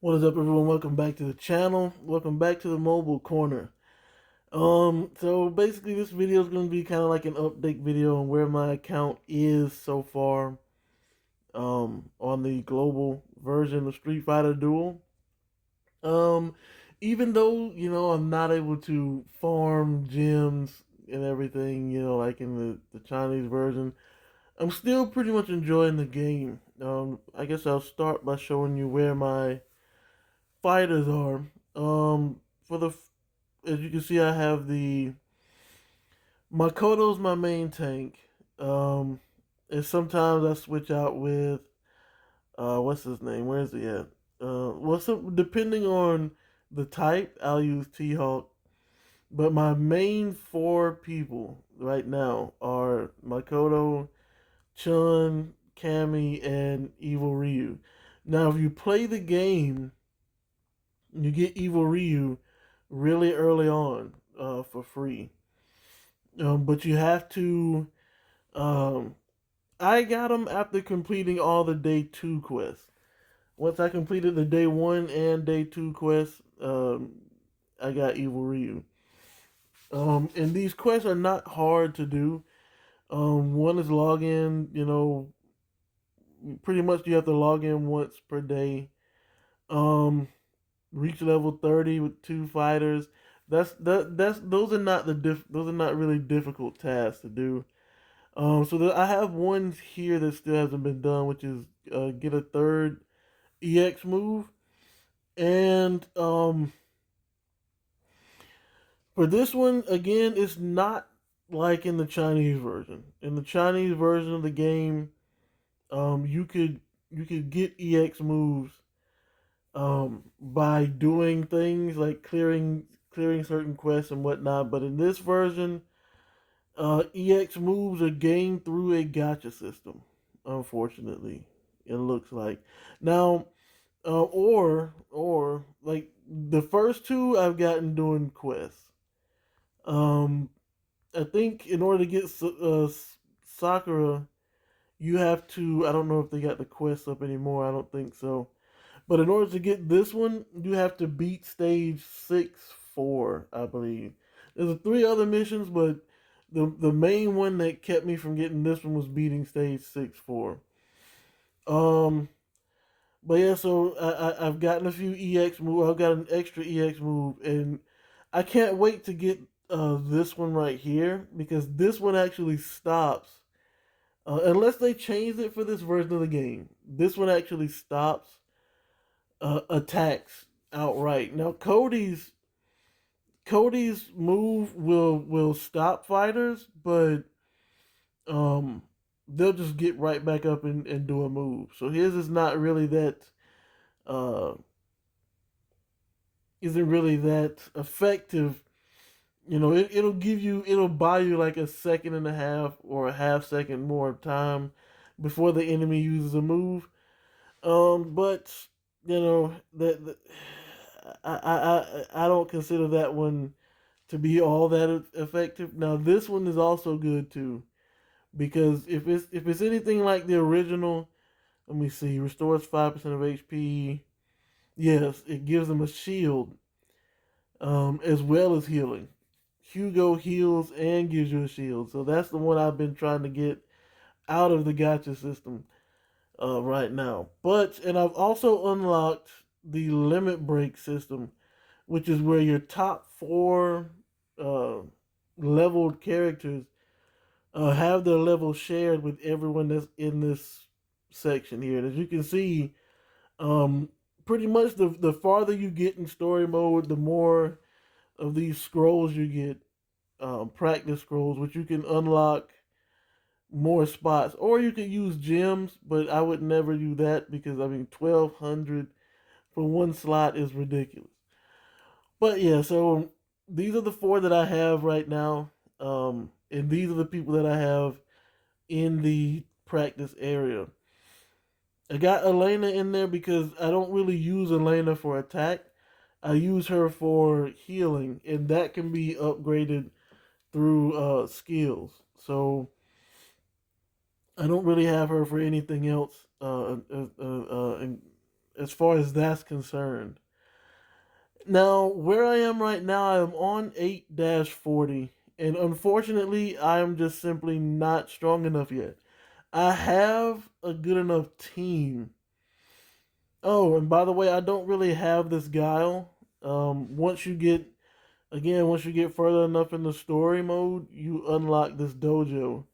What is up, everyone? Welcome back to the channel. Welcome back to the mobile corner. So basically this video is going to be kind of like an update video on where my account is so far on the global version of Street Fighter Duel. Even though, I'm not able to farm gems and everything, like in the Chinese version, I'm still pretty much enjoying the game. I guess I'll start by showing you where my fighters are. For the As you can see, I have the Makoto's my main tank. And sometimes I switch out with what's his name? Where is he at? Depending on the type, I'll use T-Hawk. But my main four people right now are Makoto, Chun, Cammy, and Evil Ryu. Now, if you play the game, you get Evil Ryu really early on for free. But you have to. I got him after completing all the day 2 quests. Once I completed the day 1 and day 2 quests, I got Evil Ryu. And these quests are not hard to do. One is login, pretty much you have to log in once per day. Reach level 30 with 2 fighters. Those are not really difficult tasks to do. I have one here that still hasn't been done, which is get a third EX move. And for this one, again, it's not like in the Chinese version. In the Chinese version of the game, you could get EX moves by doing things like clearing certain quests and whatnot. But in this version, EX moves are gained through a gacha system. Unfortunately, it looks like now, or like the first two I've gotten doing quests. I think in order to get Sakura, you have to. I don't know if they got the quests up anymore. I don't think so. But in order to get this one, you have to beat stage 6-4, I believe. There's 3 other missions, but the main one that kept me from getting this one was beating stage 6-4. But yeah, so I've gotten a few EX moves. I've got an extra EX move, and I can't wait to get this one right here, because this one actually stops. Unless they changed it for this version of the game, this one actually stops attacks outright. Now Cody's move will stop fighters, but they'll just get right back up and do a move. So his is not really that isn't really that effective. It'll buy you like a second and a half or a half second more time before the enemy uses a move. But that I don't consider that one to be all that effective. Now this one is also good too, because if it's anything like the original, let me see, restores 5% of HP. Yes, it gives them a shield, as well as healing. Hugo heals and gives you a shield, so that's the one I've been trying to get out of the gacha system right now. And I've also unlocked the limit break system, which is where your top 4 leveled characters have their level shared with everyone that's in this section here. And as you can see, pretty much the farther you get in story mode, the more of these scrolls you get, practice scrolls, which you can unlock more spots, or you could use gems, but I would never do that because I mean 1,200 for one slot is ridiculous. But yeah, so these are the four that I have right now, and these are the people that I have in the practice area. I got Elena in there because I don't really use Elena for attack. I use her for healing, and that can be upgraded through skills. So I don't really have her for anything else as far as that's concerned. Now, where I am right now, I am on 8-40, and unfortunately, I am just simply not strong enough yet. I have a good enough team. Oh, and by the way, I don't really have this guile. Once you get once you get further enough in the story mode, you unlock this dojo,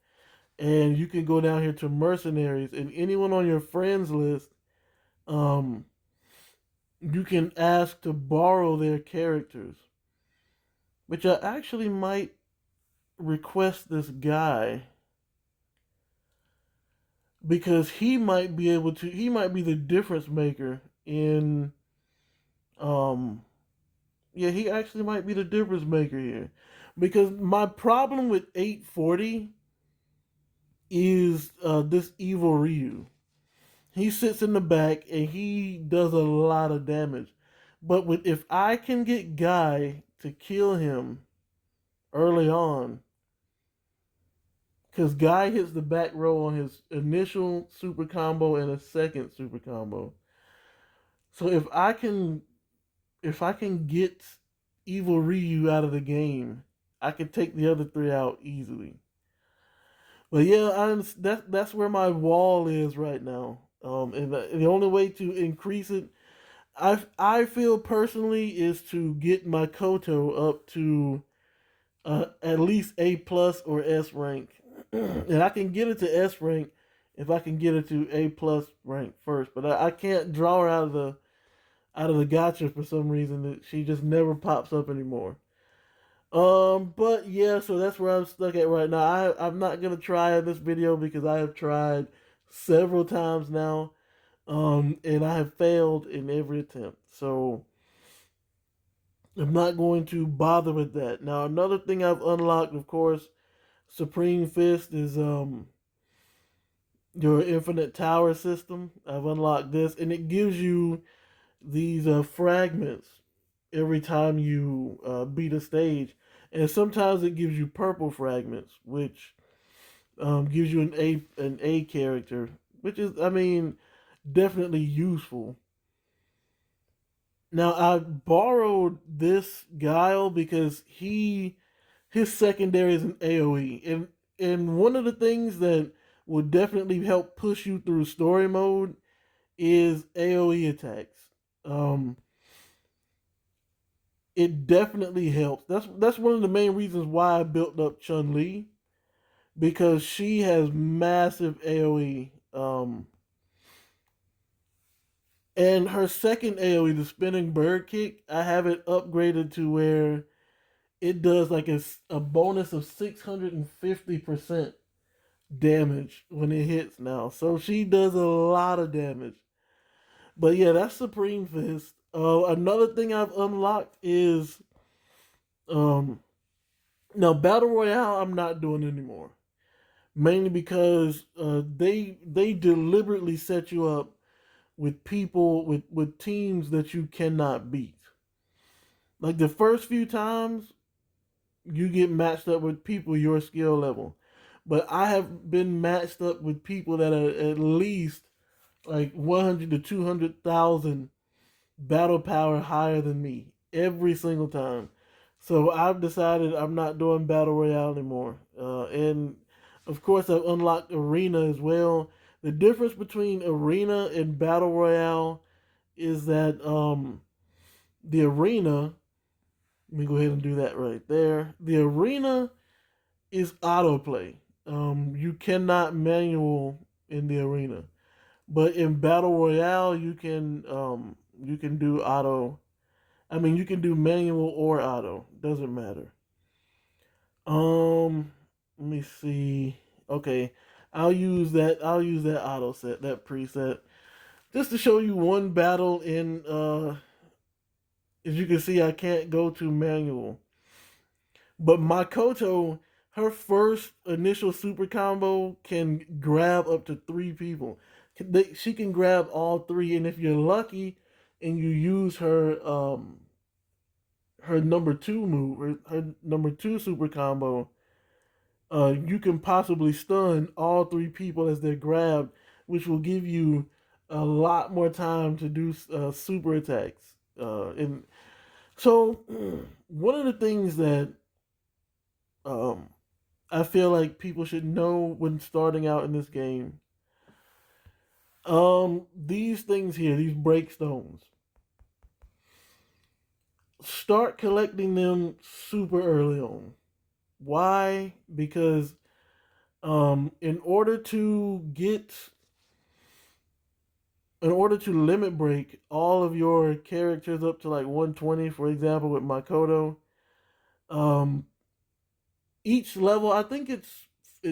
and you can go down here to mercenaries, and anyone on your friends list, um, you can ask to borrow their characters, which I actually might request this guy because he might be able to. He might be the difference maker in um yeah, he actually might be the difference maker here. Because my problem with 840 is this evil Ryu. He sits in the back and he does a lot of damage. But if I can get Guy to kill him early on, because Guy hits the back row on his initial super combo and a second super combo. So if I can get evil Ryu out of the game, I can take the other three out easily. But yeah, that's where my wall is right now. And the only way to increase it, I feel personally, is to get my Koto up to at least A plus or S rank, and I can get it to S rank if I can get it to A plus rank first. But I can't draw her out of the gotcha for some reason. That she just never pops up anymore. But yeah, so that's where I'm stuck at right now. I'm not gonna try in this video because I have tried several times now, and I have failed in every attempt. So I'm not going to bother with that. Now, another thing I've unlocked, of course, Supreme Fist is your infinite tower system. I've unlocked this, and it gives you these fragments every time you beat a stage, and sometimes it gives you purple fragments, which gives you an A character, which is, I mean, definitely useful. Now I borrowed this Guile because his secondary is an AOE, and one of the things that would definitely help push you through story mode is AOE attacks. Um, it definitely helps. That's one of the main reasons why I built up Chun Li, because she has massive AOE. And her second AOE, the spinning bird kick, I have it upgraded to where it does like a bonus of 650% damage when it hits now. So she does a lot of damage. But yeah, that's Supreme Fist. Another thing I've unlocked is um now Battle Royale I'm not doing anymore. Mainly because they deliberately set you up with people with teams that you cannot beat. Like the first few times you get matched up with people your skill level. But I have been matched up with people that are at least like 100 to 200,000 battle power higher than me every single time. So I've decided I'm not doing battle royale anymore. And of course, I've unlocked arena as well. The difference between arena and battle royale is that the arena. Let me go ahead and do that right there. The arena is autoplay. You cannot manual in the arena, but in battle royale you can do auto. I mean, you can do manual or auto. Doesn't matter. Let me see. Okay. I'll use that auto set, that preset, just to show you one battle in. As you can see, I can't go to manual, but Makoto, her first initial super combo can grab up to three people. She can grab all three, and if you're lucky, and you use her number two move, her number two super combo, you can possibly stun all three people as they're grabbed, which will give you a lot more time to do super attacks. And so, one of the things that um, I feel like people should know when starting out in this game, these things here, these breakstones, start collecting them super early on. Why? Because in order to get in order to limit break all of your characters up to like 120, for example, with Makoto, um, each level, I think it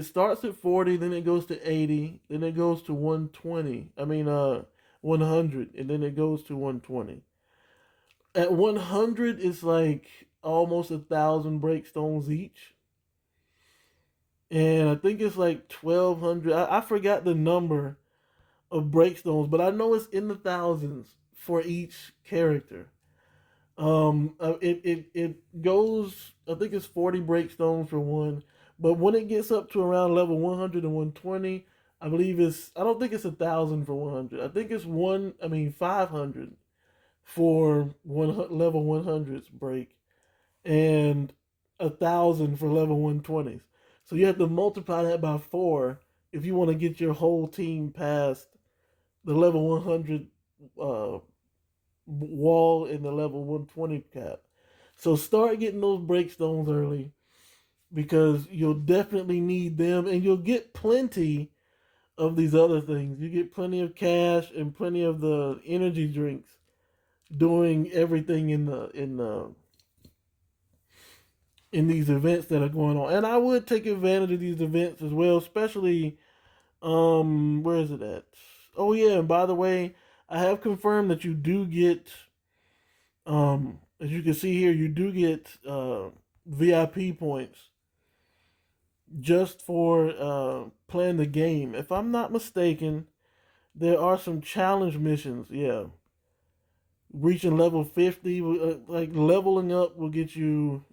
starts at 40, then it goes to 80, then it goes to 120. 100, and then it goes to 120. At 100, it's like almost 1,000 breakstones each, and I think it's like 1,200. I forgot the number of breakstones, but I know it's in the thousands for each character. It goes. I think it's 40 breakstones for one, but when it gets up to around level 100 and 120, I believe it's. I don't think it's 1,000 for 100. I think it's 500 for one level 100's break, and 1,000 for level 120s. So you have to multiply that by four if you want to get your whole team past the level 100 uh, wall in the level 120 cap. So start getting those breakstones early because you'll definitely need them, and you'll get plenty of these other things. You get plenty of cash and plenty of the energy drinks doing everything in these events that are going on. And I would take advantage of these events as well, especially where is it at? Oh yeah, and by the way, I have confirmed that you do get as you can see here, you do get VIP points just for playing the game. If I'm not mistaken, there are some challenge missions. Yeah, reaching level 50, like leveling up will get you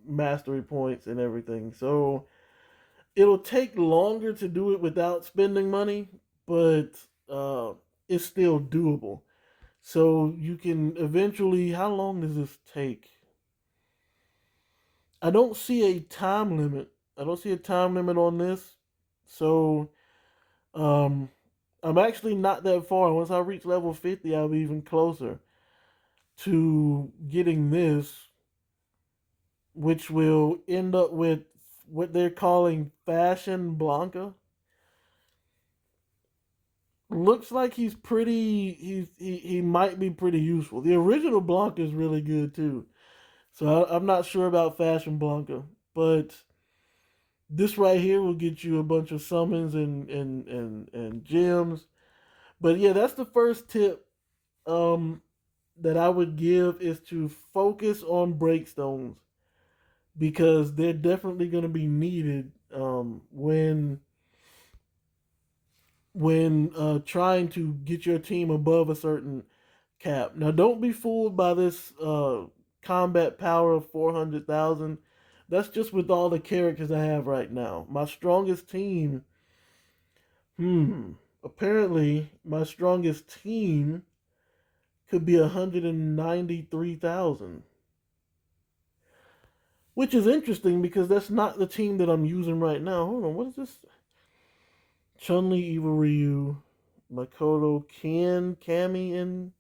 mastery points and everything. So it'll take longer to do it without spending money, but it's still doable. So you can eventually. How long does this take? I don't see a time limit. I don't see a time limit on this. So um, I'm actually not that far. Once I reach level 50, I'll be even closer to getting this, which will end up with what they're calling Fashion Blanca. Looks like he's pretty. He might be pretty useful. The original Blanca is really good too. So I'm not sure about Fashion Blanca, but this right here will get you a bunch of summons and gems. But yeah, that's the first tip that I would give is to focus on breakstones because they're definitely going to be needed when trying to get your team above a certain cap. Now, don't be fooled by this combat power of 400,000. That's just with all the characters I have right now. My strongest team, apparently my strongest team could be 193,000. Which is interesting because that's not the team that I'm using right now. Hold on, what is this? Chun-Li, Evil Ryu, Makoto, Ken, Cammy, and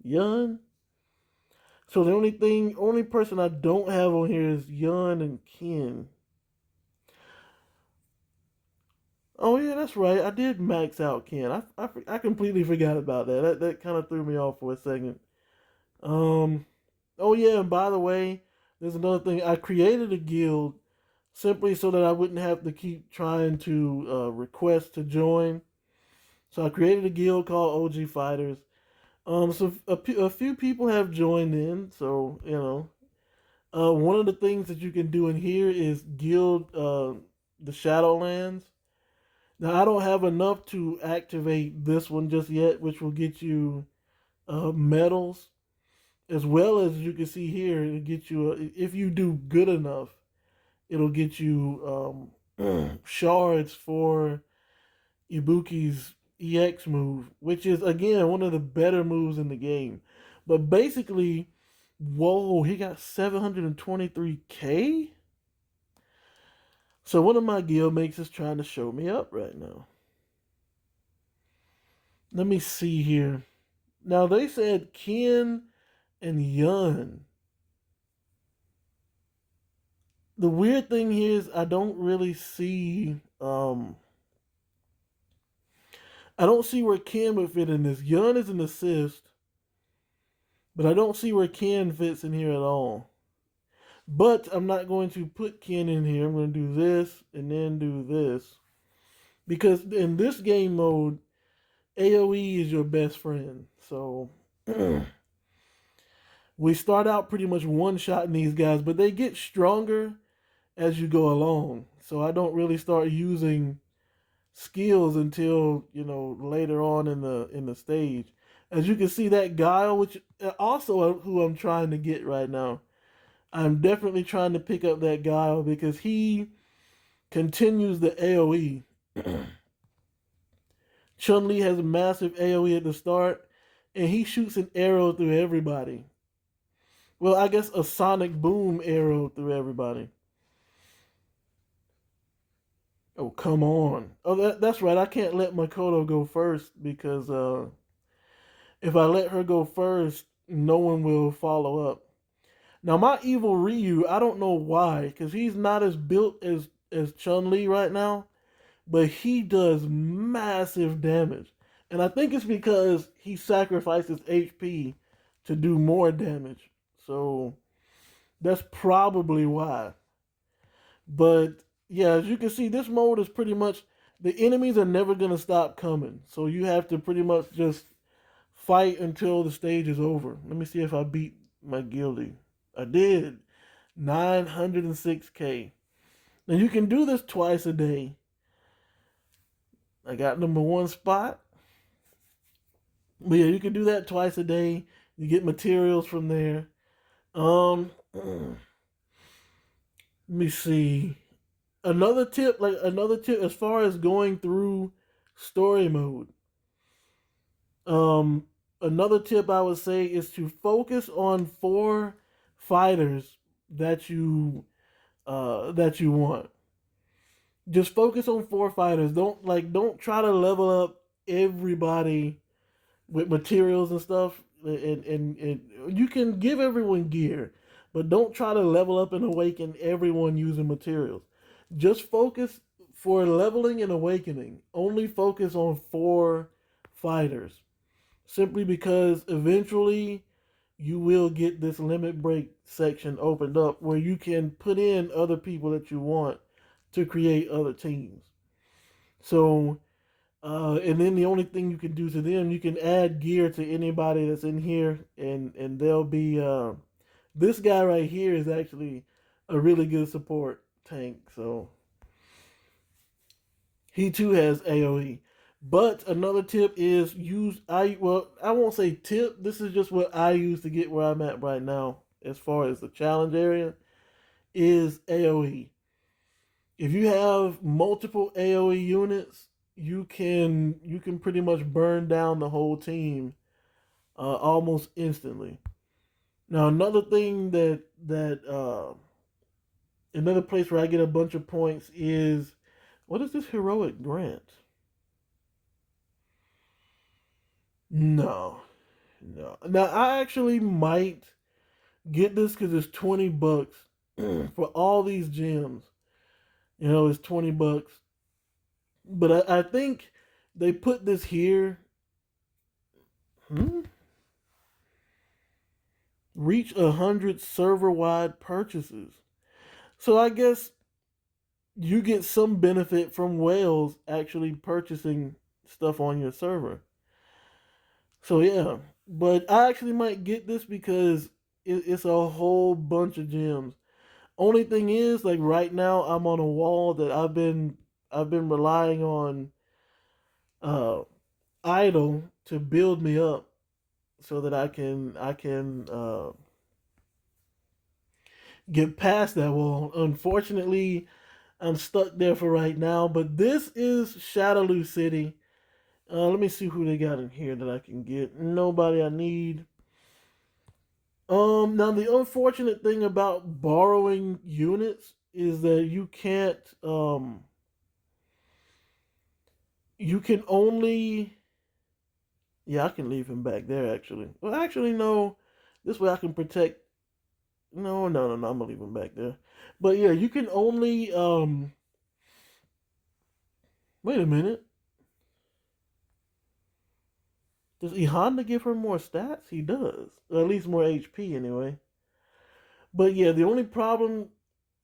Yun. So the only person I don't have on here is Yun and Ken. Oh yeah, that's right. I did max out Ken. I completely forgot about that. That kind of threw me off for a second. Um. Oh yeah, and by the way, there's another thing. I created a guild simply so that I wouldn't have to keep trying to request to join. So I created a guild called OG Fighters. So a few people have joined in. So one of the things that you can do in here is guild the Shadowlands. Now I don't have enough to activate this one just yet, which will get you medals, as well as you can see here. It'll get you if you do good enough, it'll get you shards for Ibuki's EX move, which is again one of the better moves in the game. But basically, whoa, he got 723k. So one of my guild mates is trying to show me up right now. Let me see here. Now they said Ken and Yun. The weird thing here is I don't really see I don't see where Ken would fit in this. Yun is an assist, but I don't see where Ken fits in here at all. But I'm not going to put Ken in here. I'm going to do this and then do this. Because in this game mode, AoE is your best friend. So we start out pretty much one-shotting these guys, but they get stronger as you go along. So I don't really start using skills until later on in the stage. As you can see, that Guile, which also who I'm trying to get right now. I'm definitely trying to pick up that Guile because he continues the AoE. Chun-Li has a massive AoE at the start, and he shoots an arrow through everybody. Well, I guess a sonic boom arrow through everybody. Oh, come on. Oh, that's right. I can't let Makoto go first because if I let her go first, no one will follow up. Now, my evil Ryu, I don't know why, because he's not as built as Chun-Li right now, but he does massive damage. And I think it's because he sacrifices HP to do more damage. So that's probably why. But yeah, as you can see, this mode is pretty much the enemies are never going to stop coming. So you have to pretty much just fight until the stage is over. Let me see if I beat my guildie. I did. 906k. Now you can do this twice a day. I got number one spot. But yeah, you can do that twice a day. You get materials from there. Let me see. Another tip as far as going through story mode. Another tip I would say is to focus on 4 fighters that you want. Just focus on 4 fighters. Don't try to level up everybody with materials and stuff. And you can give everyone gear, but don't try to level up and awaken everyone using materials. Just focus for leveling and awakening. Only focus on 4 fighters. Simply because eventually you will get this limit break section opened up where you can put in other people that you want to create other teams. So, and then the only thing you can do to them, you can add gear to anybody that's in here, and they'll be. This guy right here is actually a really good support tank, so he too has AOE. But another tip is I won't say tip. This is just what I use to get where I'm at right now as far as the challenge area is AOE. If you have multiple AOE units, you can pretty much burn down the whole team almost instantly. Now another thing another place where I get a bunch of points is what is this heroic grant? No, no. Now I actually might get this because it's $20 for all these gems. It's $20. But I think they put this here. Reach 100 server-wide purchases. So I guess you get some benefit from whales actually purchasing stuff on your server. So yeah, but I actually might get this because it's a whole bunch of gems. Only thing is, like right now, I'm on a wall that I've been relying on uh idle to build me up so that I can get past that wall. Unfortunately, I'm stuck there for right now. But this is Shadaloo City. Let me see who they got in here that I can get. Nobody I need. Now the unfortunate thing about borrowing units is that you can only, yeah, I can leave him back there actually. Well, actually no, this way I can protect. No, no, no, no, I'm gonna leave him back there. But yeah, you can only wait a minute. Does E Honda give her more stats? He does, or at least more HP anyway. But yeah, the only problem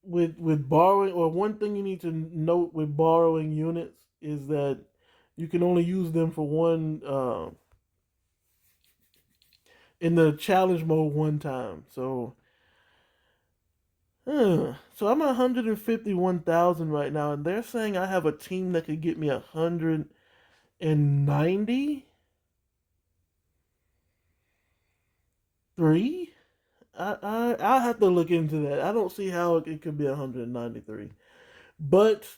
with borrowing, or one thing you need to note with borrowing units, is that you can only use them for one in the challenge mode one time. So I'm at 151,000 right now, and they're saying I have a team that could get me 193. I'll have to look into that. I don't see how it could be 193. But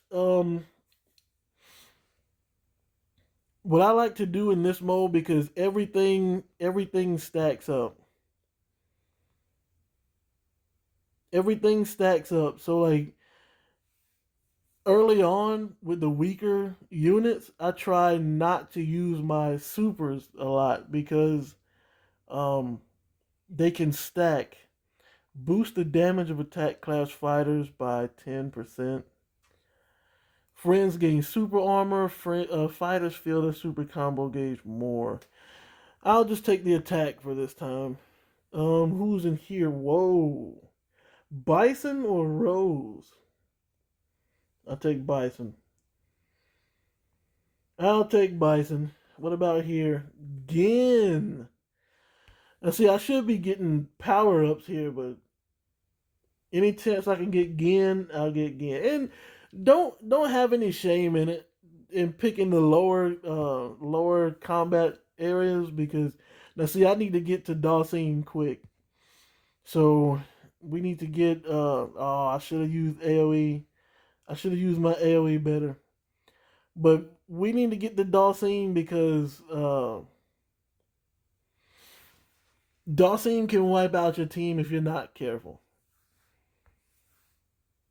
what I like to do in this mode, because everything stacks up. Everything stacks up. So like early on with the weaker units, I try not to use my supers a lot because um they can stack. Boost the damage of attack class fighters by 10%. Friends gain super armor. Fighters feel their super combo gauge more. I'll just take the attack for this time. Who's in here? Whoa. Bison or Rose? I'll take Bison. I'll take Bison. What about here? Gin. Now see, I should be getting power ups here, but any chance I can get Gin, I'll get Gin. And don't have any shame in it in picking the lower combat areas, because now see, I need to get to Dawson quick. So we need to get oh, I should have used AoE. I should have used my AoE better. But we need to get to Dawson because Dawson can wipe out your team if you're not careful.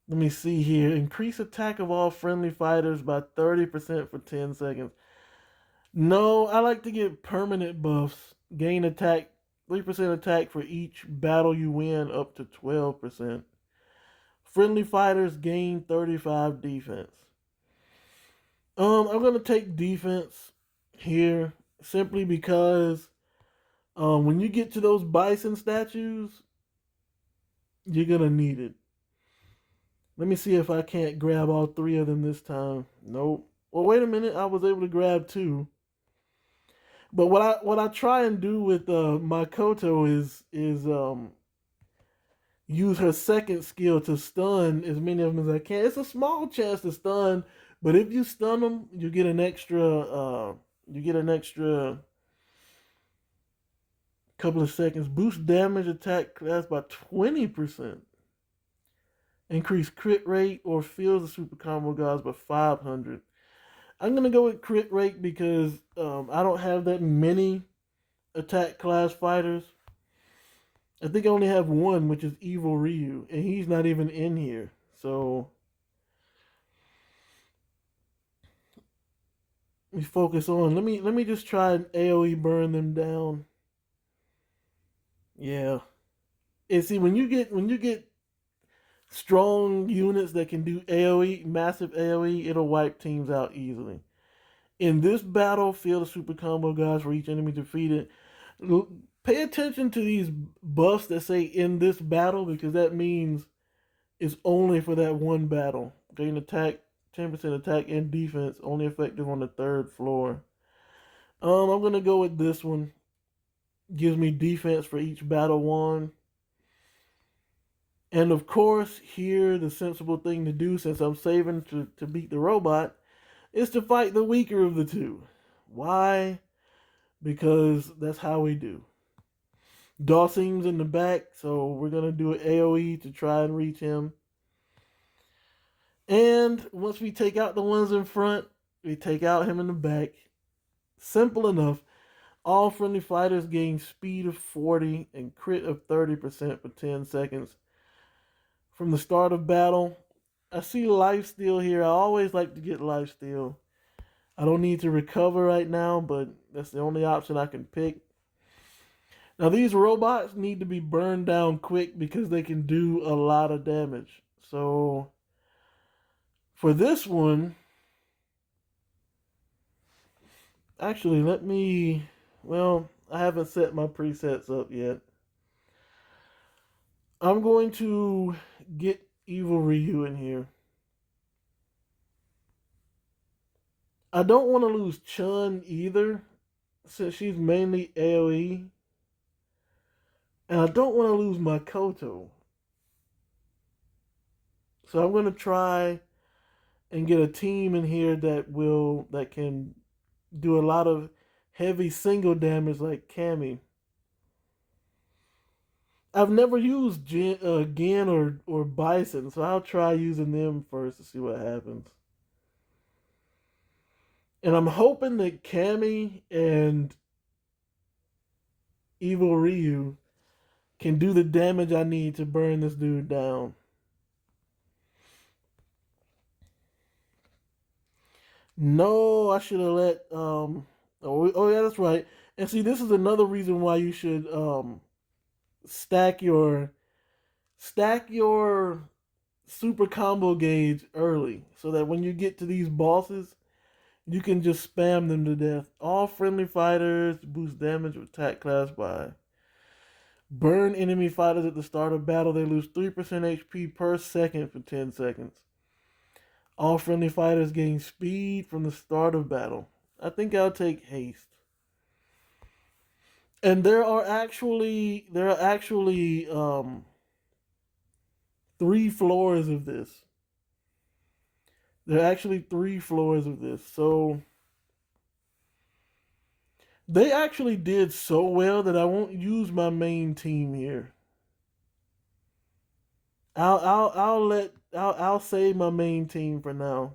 Let me see here. Increase attack of all friendly fighters by 30% for 10 seconds. No, I like to get permanent buffs. Gain attack, 3% attack for each battle you win, up to 12%. Friendly fighters gain 35 defense. I'm gonna take defense here simply because when you get to those bison statues, you're gonna need it. Let me see if I can't grab all three of them this time. Nope. Well, wait a minute. I was able to grab two. But what I try and do with Makoto is use her second skill to stun as many of them as I can. It's a small chance to stun, but if you stun them, you get an extra couple of seconds. Boost damage attack class by 20%. Increase crit rate or fills the super combo guys by 500. I'm gonna go with crit rate because I don't have that many attack class fighters. I think I only have one, which is Evil Ryu, and he's not even in here. So we focus on. Let me just try and AOE burn them down. Yeah. And see, when you get strong units that can do AOE, massive AOE, it'll wipe teams out easily. In this battle, feel the super combo guys for each enemy defeated. Pay attention to these buffs that say in this battle, because that means it's only for that one battle. gain attack, 10% attack and defense, only effective on the third floor. I'm gonna go with this one. Gives me defense for each battle won. And of course, here the sensible thing to do, since I'm saving to beat the robot, is to fight the weaker of the two. Why? Because that's how we do. Dawsing's in the back, so we're gonna do an AoE to try and reach him. And once we take out the ones in front, we take out him in the back. Simple enough. All friendly fighters gain speed of 40 and crit of 30% for 10 seconds. From the start of battle, I see lifesteal here. I always like to get lifesteal. I don't need to recover right now, but that's the only option I can pick. Now these robots need to be burned down quick because they can do a lot of damage. So for this one, actually I haven't set my presets up yet. I'm going to get Evil Ryu in here. I don't want to lose Chun either, since she's mainly AoE. And I don't want to lose Makoto. So I'm going to try and get a team in here that can do a lot of heavy single damage like Cammy. I've never used Gen or Bison, so I'll try using them first to see what happens. And I'm hoping that Cammy and Evil Ryu can do the damage I need to burn this dude down. No, I should have let oh yeah, that's right. And see, this is another reason why you should stack your super combo gauge early, so that when you get to these bosses, you can just spam them to death. All friendly fighters boost damage with attack class by burn enemy fighters at the start of battle. They lose 3% HP per second for 10 seconds. All friendly fighters gain speed from the start of battle. I think I'll take haste. And there are actually 3 floors of this. There are actually 3 floors of this. So they actually did so well that I won't use my main team here. I'll save my main team for now.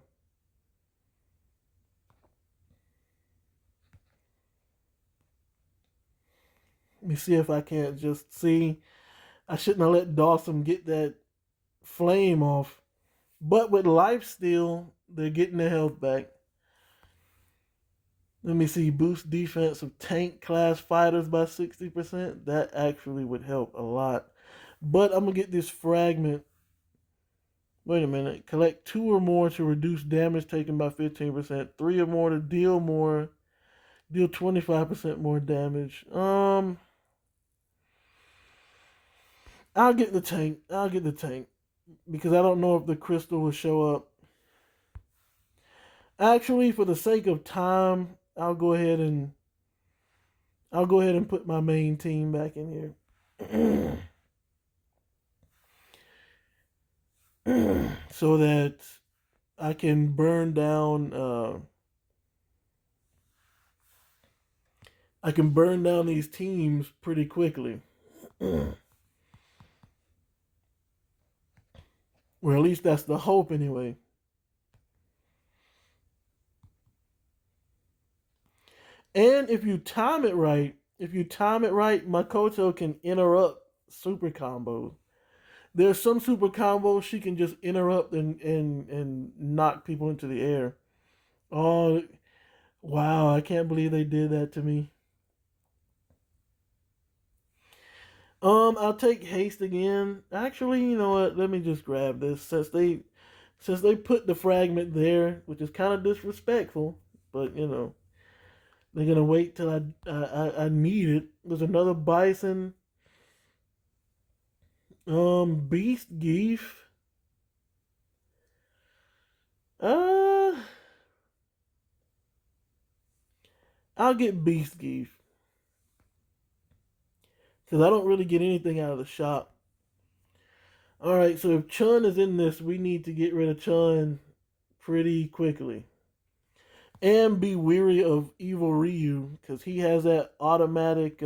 Let me see if I can't just see. I shouldn't have let Dawson get that flame off. But with lifesteal, they're getting their health back. Let me see. Boost defense of tank class fighters by 60%. That actually would help a lot. But I'm going to get this fragment. Wait a minute. Collect 2 or more to reduce damage taken by 15%. 3 or more to deal 25% more damage. I'll get the tank. Because I don't know if the crystal will show up. Actually, for the sake of time, I'll go ahead and put my main team back in here. So that I can burn down these teams pretty quickly. Or at least that's the hope anyway. And if you time it right, Makoto can interrupt super combos. There's some super combos she can just interrupt and knock people into the air. Oh, wow, I can't believe they did that to me. I'll take haste again. Actually, you know what? Let me just grab this since they put the fragment there, which is kind of disrespectful. But you know, they're gonna wait till I need it. There's another Bison. Beast Geef. Uh, I'll get Beast Geef because I don't really get anything out of the shop. All right, so if Chun is in this, we need to get rid of Chun pretty quickly. And be weary of Evil Ryu because he has that automatic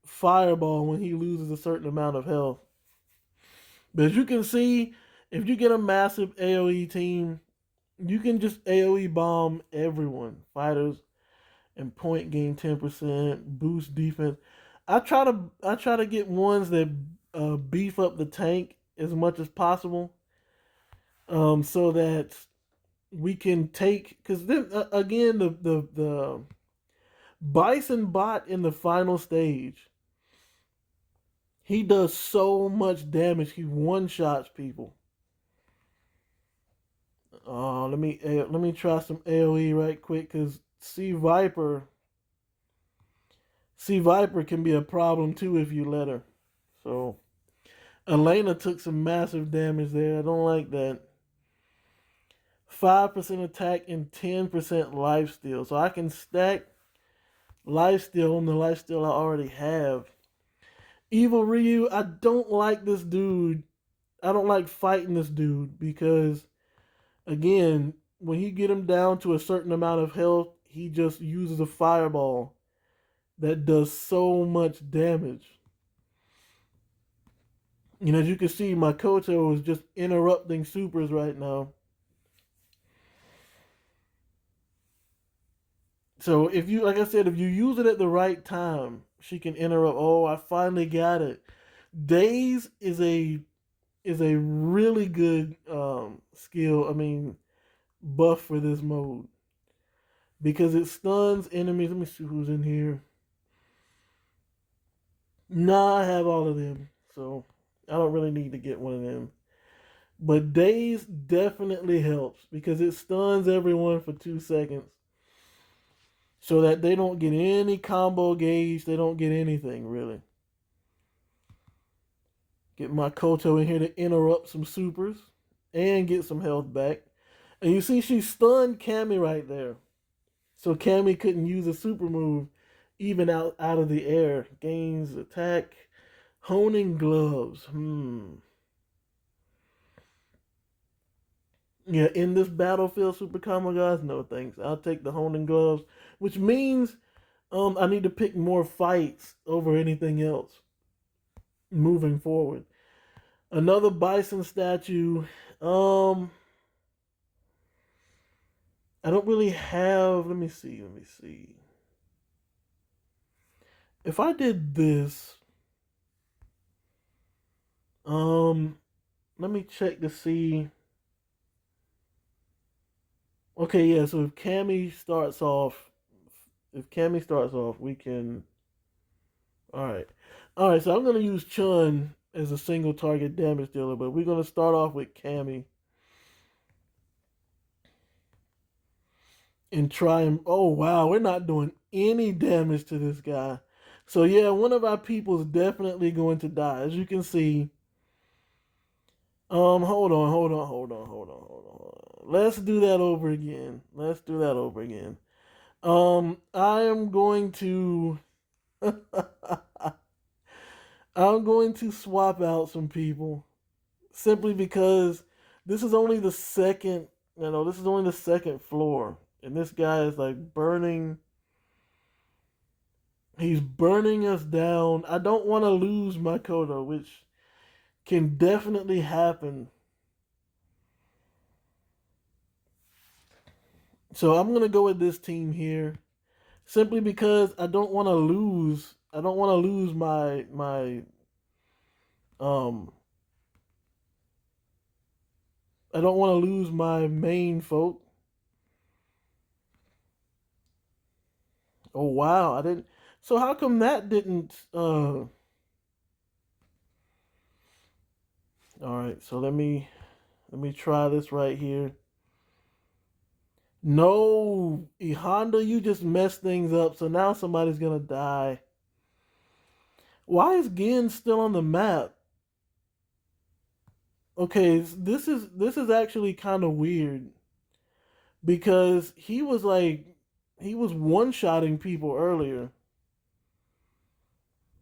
fireball when he loses a certain amount of health. But as you can see, if you get a massive AoE team, you can just AoE bomb everyone. Fighters and point gain 10%, boost defense. I try to get ones that beef up the tank as much as possible, so that we can take, because then again the Bison bot in the final stage, he does so much damage. He one shots people. Let me try some AOE right quick because C Viper can be a problem too if you let her. So Elena took some massive damage there. I don't like that. 5% attack and 10% lifesteal. So I can stack lifesteal on the lifesteal I already have. Evil Ryu, I don't like this dude. I don't like fighting this dude because, again, when you get him down to a certain amount of health, he just uses a fireball that does so much damage. You know, as you can see, my Koto is just interrupting supers right now. So if you, like I said, if you use it at the right time, she can interrupt. Oh, I finally got it. Daze is a really good skill. I mean, buff for this mode because it stuns enemies. Let me see who's in here. Nah, I have all of them, so I don't really need to get one of them. But Daze definitely helps because it stuns everyone for 2 seconds, so that they don't get any combo gauge. They don't get anything really. Get my Koto in here to interrupt some supers and get some health back. And you see she stunned Cammy right there. So Cammy couldn't use a super move even out of the air. Gains attack. Honing gloves. Yeah, in this battlefield super combo, guys, no thanks. I'll take the honing gloves, which means I need to pick more fights over anything else moving forward. Another bison statue. I don't really have. Let me see. Let me see. If I did this, let me check to see. Okay, yeah. So if Cammy starts off, we can. All right. So I'm gonna use Chun as a single target damage dealer, but we're gonna start off with Cammy and try him. Oh wow, we're not doing any damage to this guy. So yeah, one of our people is definitely going to die. As you can see. Hold on. Let's do that over again. I am going to I'm going to swap out some people simply because this is only the second, this is only the second floor and this guy is like burning. He's burning us down. I don't want to lose my Kodo, which can definitely happen. So I'm gonna go with this team here, simply because I don't want to lose. I don't want to lose my um. I don't want to lose my main folk. Oh wow, I didn't. So how come that didn't? All right, so let me try this right here. No, E Honda, you just messed things up. So now somebody's gonna die. Why is Gin still on the map? Okay, this is actually kind of weird because he was one-shotting people earlier,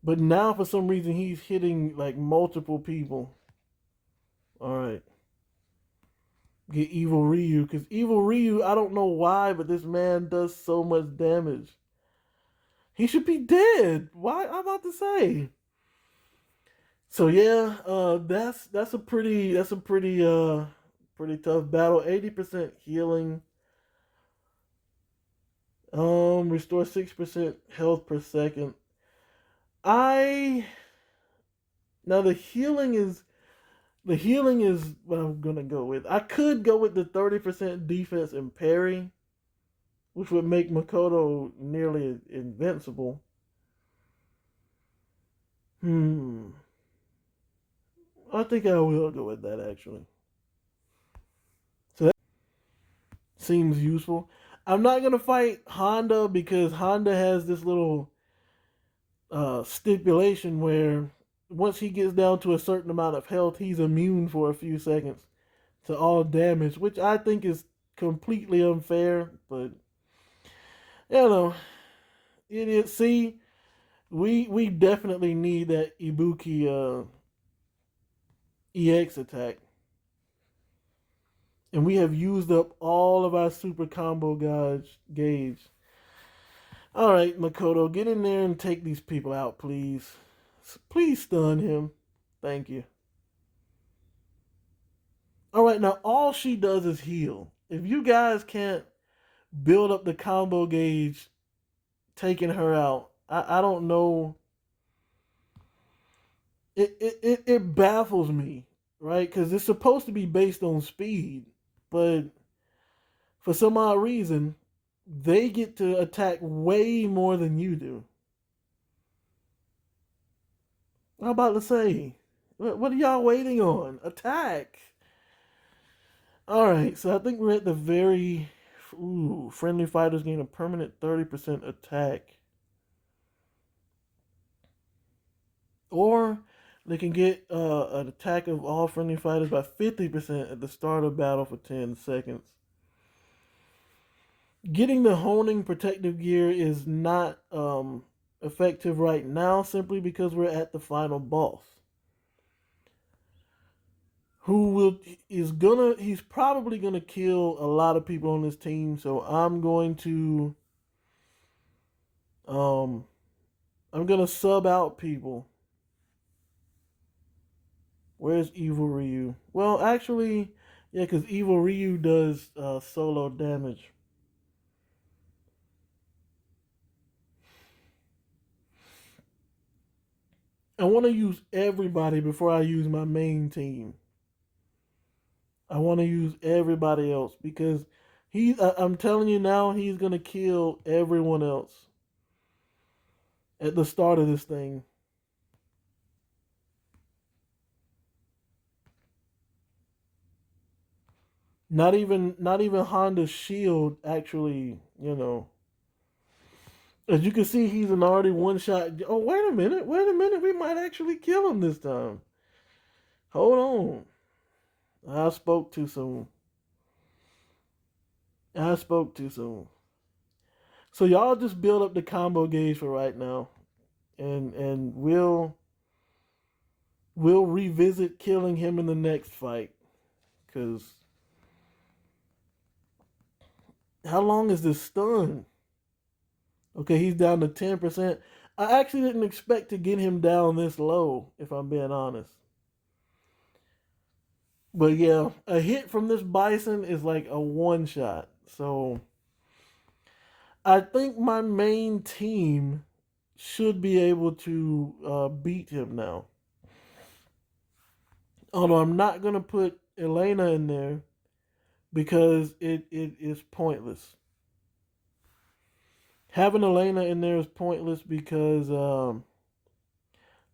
but now for some reason he's hitting like multiple people. All right, get Evil Ryu because Evil Ryu, I don't know why, but this man does so much damage. He should be dead. Why? I'm about to say. So yeah, that's a pretty tough battle. 80% healing. Restore 6% health per second. I now the healing is what I'm gonna go with. I could go with the 30% defense and parry, which would make Makoto nearly invincible. Hmm. I think I will go with that actually. So that seems useful. I'm not gonna fight Honda because Honda has this little stipulation where once he gets down to a certain amount of health, he's immune for a few seconds to all damage, which I think is completely unfair. But you know, it is. See, we definitely need that Ibuki EX attack, and we have used up all of our super combo gauge. All right, Makoto, get in there and take these people out, please. Please stun him. Thank you. All right, now all she does is heal. If you guys can't build up the combo gauge taking her out, I don't know. It baffles me, right? Because it's supposed to be based on speed, but for some odd reason, they get to attack way more than you do. I'm about to say, what are y'all waiting on? Attack! All right, so I think we're at the very. Ooh, friendly fighters gain a permanent 30% attack. Or they can get an attack of all friendly fighters by 50% at the start of battle for 10 seconds. Getting the honing protective gear is not effective right now simply because we're at the final boss. He's probably gonna kill a lot of people on this team, so um I'm gonna sub out people. Where's Evil Ryu? Well, actually, yeah, because Evil Ryu does solo damage. I want to use everybody before I use my main team. I want to use everybody else because I'm telling you now, he's gonna kill everyone else at the start of this thing. Not even Honda's shield actually, As you can see, he's an already one shot. Oh, wait a minute. We might actually kill him this time. Hold on. I spoke too soon. I spoke too soon. So y'all just build up the combo gauge for right now, and we'll revisit killing him in the next fight. Cause how long is this stun? Okay, he's down to 10%. I actually didn't expect to get him down this low, if I'm being honest. But yeah, a hit from this bison is like a one shot. So I think my main team should be able to beat him now. Although I'm not gonna put Elena in there because it is pointless. Having Elena in there is pointless because let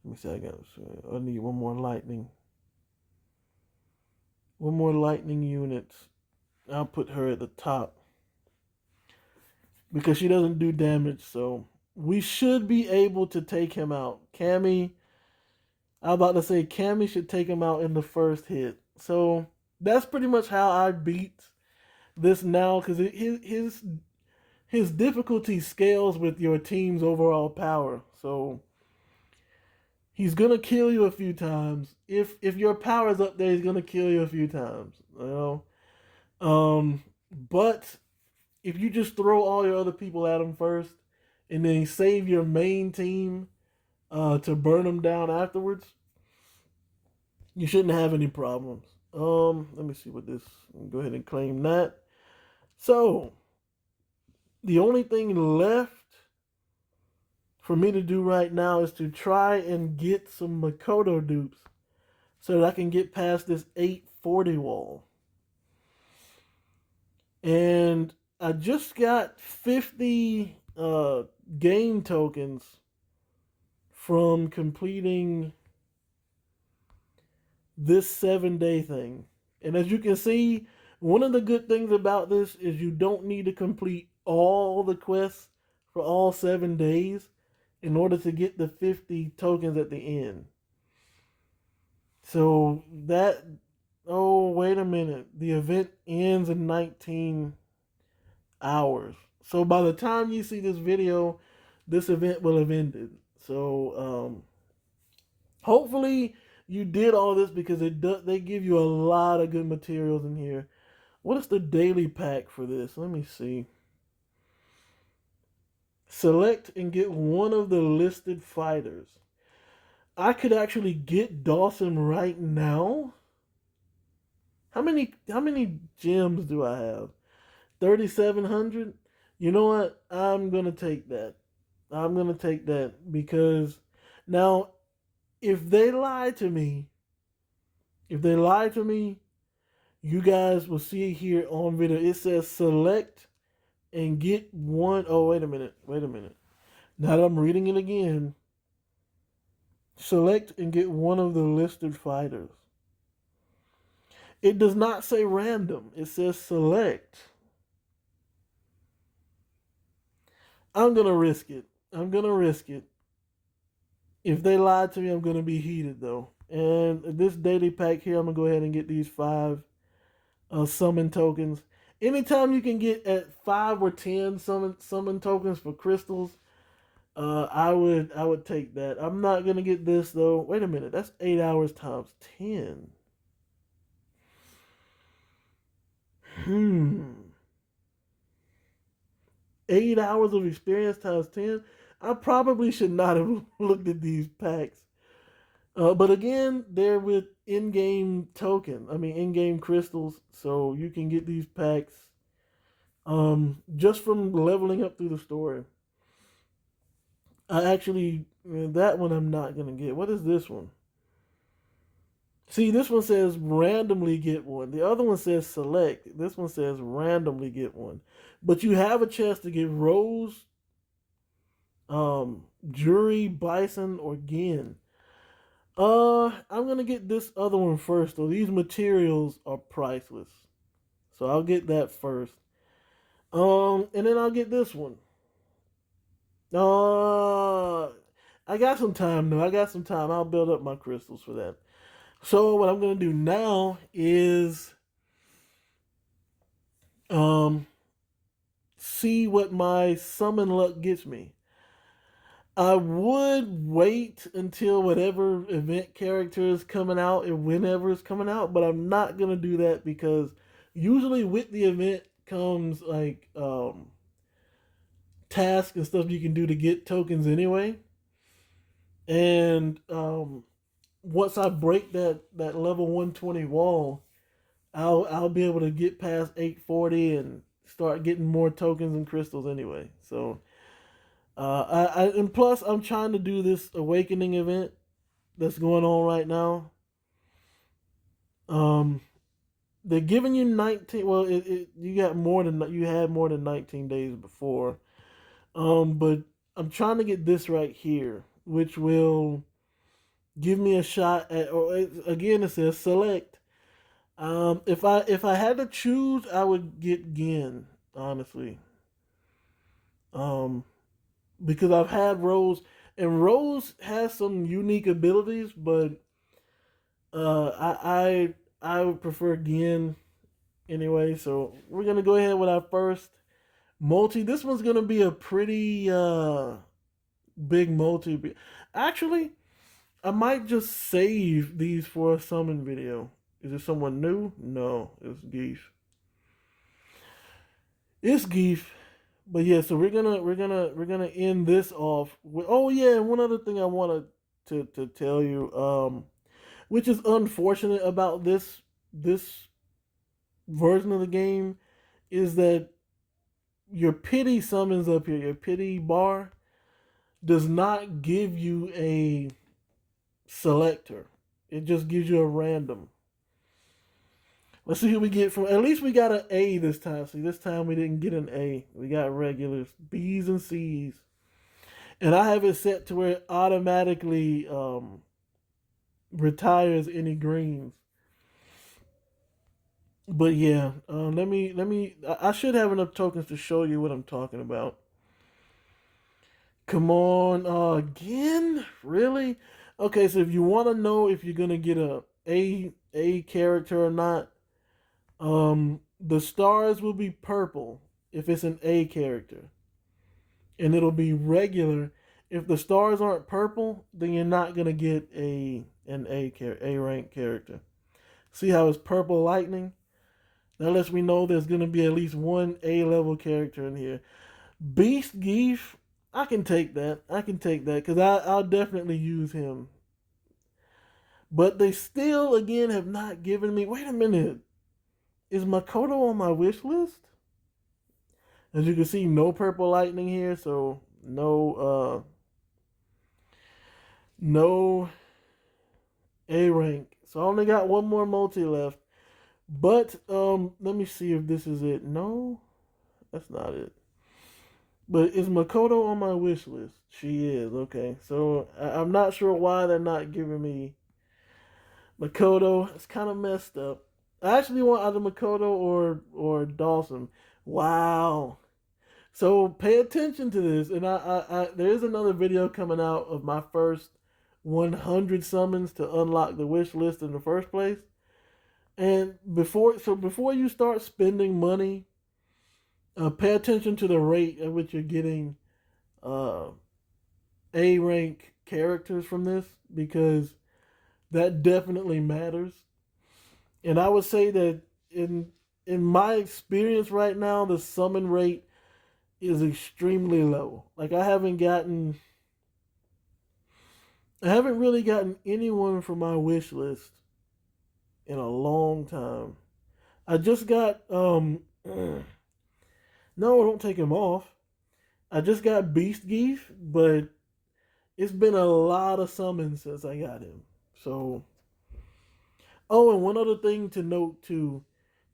me see. I need one more lightning unit. I'll put her at the top because she doesn't do damage. So we should be able to take him out. I'm about to say Cammy should take him out in the first hit. So that's pretty much how I beat this now, because his difficulty scales with your team's overall power. So he's gonna kill you a few times. If your power's up there, he's gonna kill you a few times. You know. But if you just throw all your other people at him first, and then save your main team to burn them down afterwards, you shouldn't have any problems. Let me see what this. Go ahead and claim that. So the only thing left for me to do right now is to try and get some Makoto dupes so that I can get past this 840 wall. And I just got 50 game tokens from completing this 7-day thing. And as you can see, one of the good things about this is you don't need to complete all the quests for all 7 days in order to get the 50 tokens at the end. So that, oh, wait a minute. The event ends in 19 hours. So by the time you see this video, this event will have ended. So hopefully you did all this, because they give you a lot of good materials in here. What is the daily pack for this? Let me see. Select and get one of the listed fighters. I could actually get Dawson right now. How many gems do I have? 3,700. You know what? I'm gonna take that. I'm gonna take that, because now, if they lie to me, you guys will see here on video. It says select and get one. Oh, wait a minute. Now that I'm reading it again, select and get one of the listed fighters. It does not say random. It says select. I'm gonna risk it. If they lie to me, I'm gonna be heated though. And this daily pack here, I'm gonna go ahead and get these 5 summon tokens. Anytime you can get at 5 or 10 summon tokens for crystals, I would take that. I'm not gonna get this though. Wait a minute, that's 8 hours times 10. 8 hours of experience times 10. I probably should not have looked at these packs. But again, they're with in-game crystals, so you can get these packs just from leveling up through the story. That one I'm not gonna get. What is this one? See, this one says randomly get one. The other one says select. This one says randomly get one. But you have a chance to get Rose, Jury, Bison, or Gin. I'm gonna get this other one first though. These materials are priceless, so I'll get that first. And then I'll get this one. I got some time though. I'll build up my crystals for that. So what I'm gonna do now is see what my summon luck gets me. I would wait until whatever event character is coming out and whenever it's coming out, but I'm not gonna do that, because usually with the event comes like tasks and stuff you can do to get tokens anyway. And once I break that level 120 wall, I'll be able to get past 840 and start getting more tokens and crystals anyway. So and plus I'm trying to do this awakening event that's going on right now. They're giving you 19. Well, you had more than 19 days before. But I'm trying to get this right here, which will give me a shot at. Or again, it says select. If I had to choose, I would get Gin, honestly. Um, because I've had Rose, and Rose has some unique abilities, but I would prefer Gin anyway. So we're gonna go ahead with our first multi. This one's gonna be a pretty big multi. Actually, I might just save these for a summon video. Is it someone new? No, it's Geef. It's Geef. But yeah, so we're gonna end this off with, oh yeah, and one other thing I wanted to tell you, which is unfortunate about this version of the game, is that your pity summons up here, your pity bar does not give you a selector. It just gives you a random. Let's see who we get from. At least we got an A this time. See, this time we didn't get an A. We got regulars, B's and C's, and I have it set to where it automatically retires any greens. But yeah, let me. I should have enough tokens to show you what I'm talking about. Come on, again? Really? Okay, so if you want to know if you're gonna get a character or not, the stars will be purple if it's an A character, and it'll be regular. If the stars aren't purple, then you're not gonna get A rank character. See how it's purple lightning? That lets me know there's gonna be at least one A level character in here. Beast Geef, I can take that. I can take that because I'll definitely use him. But they still, again, have not given me. Wait a minute. Is Makoto on my wish list? As you can see, no purple lightning here, so no A rank. So I only got one more multi left. But let me see if this is it. No, that's not it. But is Makoto on my wish list? She is. Okay, so I'm not sure why they're not giving me Makoto. It's kind of messed up. I actually want either Makoto or Dawson. Wow. So pay attention to this, and there is another video coming out of my first 100 summons to unlock the wish list in the first place. And before you start spending money, pay attention to the rate at which you're getting A rank characters from this, because that definitely matters. And I would say that in my experience right now, the summon rate is extremely low. Like I haven't really gotten anyone from my wish list in a long time. I just got no, don't take him off. I just got Beast Geef, but it's been a lot of summons since I got him. So, oh, and one other thing to note too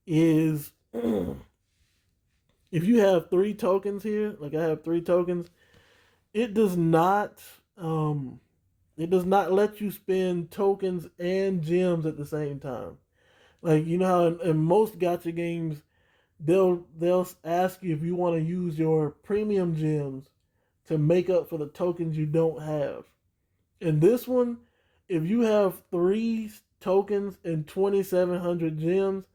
is if you have 3 tokens here, like I have 3 tokens, it does not let you spend tokens and gems at the same time. Like you know how in most gacha games they'll ask you if you want to use your premium gems to make up for the tokens you don't have. In this one, if you have 3 tokens and 2,700 gems,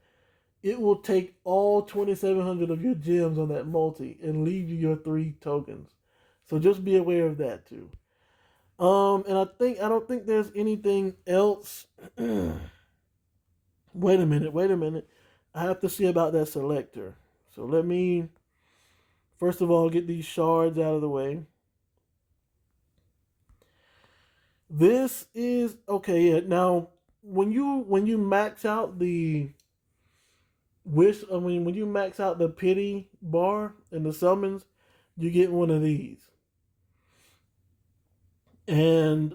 it will take all 2,700 of your gems on that multi and leave you your 3 tokens. So just be aware of that too. And I don't think there's anything else. Wait a minute. I have to see about that selector. So let me first of all get these shards out of the way. This is okay. Yeah, now when you max out the when you max out the pity bar and the summons, you get one of these. And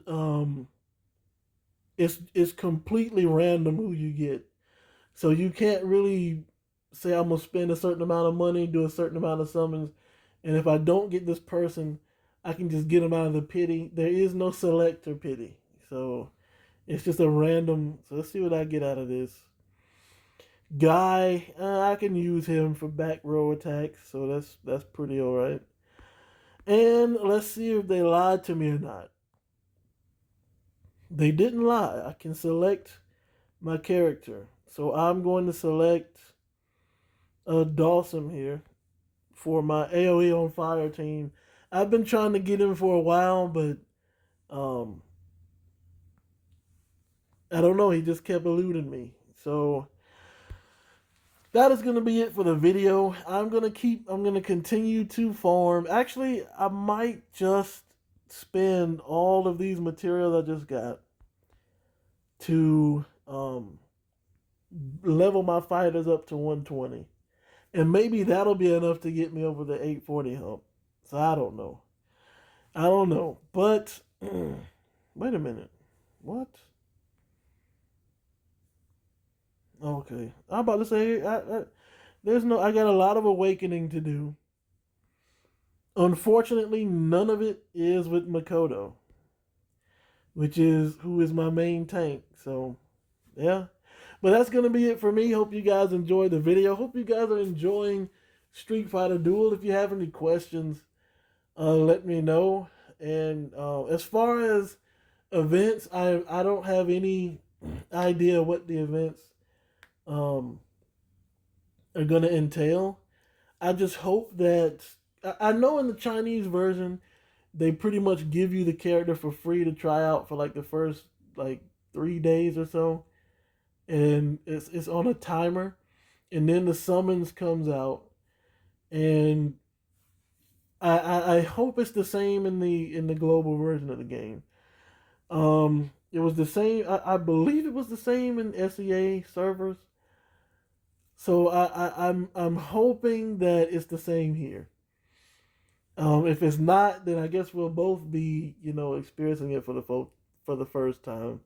it's completely random who you get. So you can't really say I'm gonna spend a certain amount of money, do a certain amount of summons, and if I don't get this person, I can just get them out of the pity. There is no selector pity, so it's just a random. So let's see what I get out of this guy. I can use him for back row attacks, so that's pretty all right. And let's see if they lied to me or not. They didn't lie. I can select my character. So I'm going to select Dawson here for my AoE on fire team. I've been trying to get him for a while, but um, I don't know. He just kept eluding me. So that is going to be it for the video. I'm going to continue to farm. Actually, I might just spend all of these materials I just got to level my fighters up to 120. And maybe that'll be enough to get me over the 840 hump. So I don't know. I don't know. But wait a minute. What? Okay. I'm about to say I got a lot of awakening to do. Unfortunately, none of it is with Makoto, who is my main tank. So, yeah. But that's going to be it for me. Hope you guys enjoyed the video. Hope you guys are enjoying Street Fighter Duel. If you have any questions, let me know. And as far as events, I don't have any idea what the events are going to entail. I just hope that I know in the Chinese version they pretty much give you the character for free to try out for like the first like 3 days or so, and it's on a timer, and then the summons comes out, and I hope it's the same in the global version of the game. It was the same. I believe it was the same in SEA servers. So I'm hoping that it's the same here. If it's not, then I guess we'll both be experiencing it for the first time.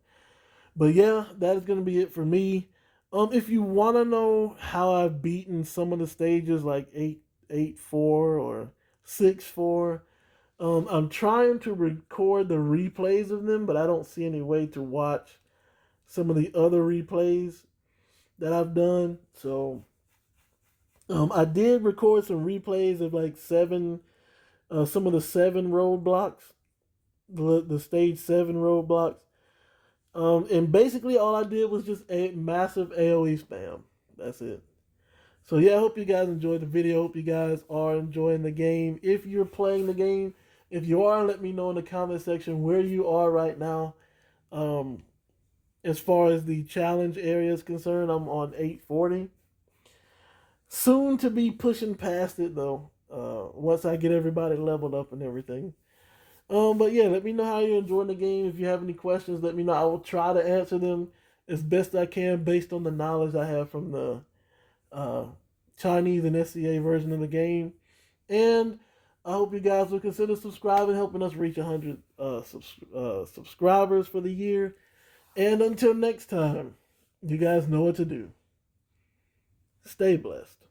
But yeah, that is going to be it for me. If you want to know how I've beaten some of the stages like 8-4 or 6-4, I'm trying to record the replays of them, but I don't see any way to watch some of the other replays that I've done. So I did record some replays of like some of the 7 roadblocks, the stage 7 roadblocks. And basically all I did was just a massive AoE spam. That's it. So yeah, I hope you guys enjoyed the video. Hope you guys are enjoying the game. If you're playing the game, if you are, let me know in the comment section where you are right now. As far as the challenge area is concerned, I'm on 840. Soon to be pushing past it though. Once I get everybody leveled up and everything. But yeah, let me know how you're enjoying the game. If you have any questions, let me know. I will try to answer them as best I can based on the knowledge I have from the Chinese and SCA version of the game. And I hope you guys will consider subscribing, helping us reach 100 subscribers for the year. And until next time, you guys know what to do. Stay blessed.